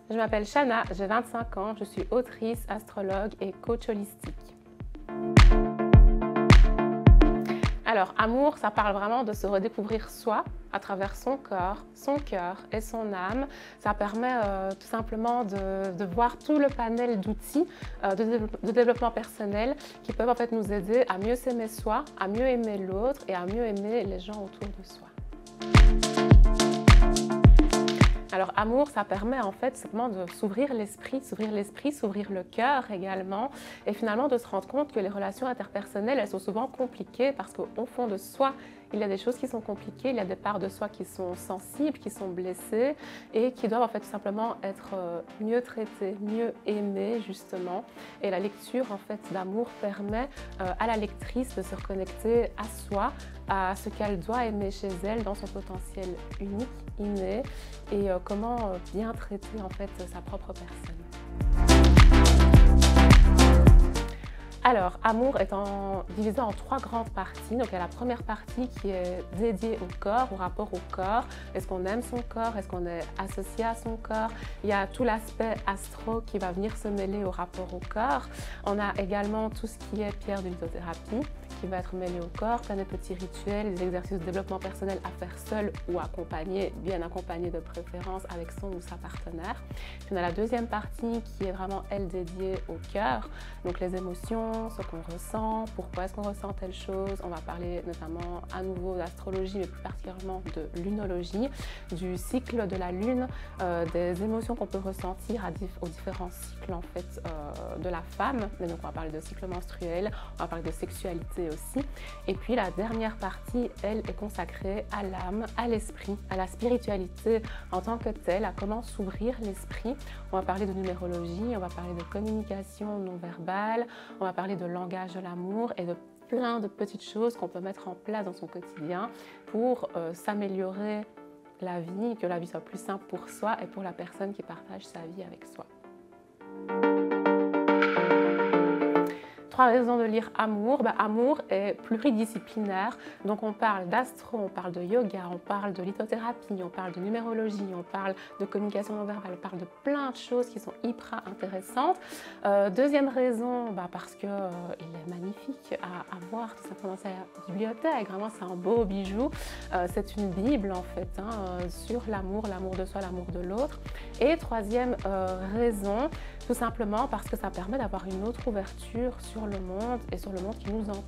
Je m'appelle Shana, j'ai 25 ans, je suis autrice, astrologue et coach holistique. Alors, amour, ça parle vraiment de se redécouvrir soi à travers son corps, son cœur et son âme. Ça permet tout simplement de voir tout le panel d'outils de développement personnel qui peuvent en fait nous aider à mieux s'aimer soi, à mieux aimer l'autre et à mieux aimer les gens autour de soi. Alors, amour, ça permet en fait simplement de s'ouvrir l'esprit, s'ouvrir le cœur également, et finalement de se rendre compte que les relations interpersonnelles, elles sont souvent compliquées parce qu'au fond de soi, il y a des choses qui sont compliquées, il y a des parts de soi qui sont sensibles, qui sont blessées et qui doivent en fait tout simplement être mieux traitées, mieux aimées justement. Et la lecture en fait d'amour permet à la lectrice de se reconnecter à soi, à ce qu'elle doit aimer chez elle dans son potentiel unique, inné, et comment bien traiter en fait sa propre personne. Alors, amour est divisé en 3 grandes parties. Donc, il y a la première partie qui est dédiée au corps, au rapport au corps. Est-ce qu'on aime son corps? Est-ce qu'on est associé à son corps? Il y a tout l'aspect astro qui va venir se mêler au rapport au corps. On a également tout ce qui est pierre de lithothérapie qui va être mêlé au corps, plein de petits rituels, des exercices de développement personnel à faire seul ou accompagné, bien accompagné de préférence avec son ou sa partenaire. Puis on a la deuxième partie qui est vraiment, elle, dédiée au cœur, donc les émotions, ce qu'on ressent, pourquoi est-ce qu'on ressent telle chose. On va parler notamment à nouveau d'astrologie, mais plus particulièrement de lunologie, du cycle de la lune, des émotions qu'on peut ressentir aux différents cycles en fait, de la femme. Et donc on va parler de cycle menstruel, on va parler de sexualité aussi. Et puis la dernière partie, elle, est consacrée à l'âme, à l'esprit, à la spiritualité en tant que telle, à comment s'ouvrir l'esprit. On va parler de numérologie, on va parler de communication non verbale, on va parler de langage de l'amour et de plein de petites choses qu'on peut mettre en place dans son quotidien pour s'améliorer la vie, que la vie soit plus simple pour soi et pour la personne qui partage sa vie avec soi. 3 raisons de lire Amour. Amour est pluridisciplinaire, donc on parle d'astro, on parle de yoga, on parle de lithothérapie, on parle de numérologie, on parle de communication non verbale, on parle de plein de choses qui sont hyper intéressantes. Deuxième raison, parce qu'il est magnifique à voir tout simplement dans sa bibliothèque, vraiment c'est un beau bijou. C'est une bible en fait sur l'amour, l'amour de soi, l'amour de l'autre. Et troisième raison, tout simplement parce que ça permet d'avoir une autre ouverture sur le monde et sur le monde qui nous entoure.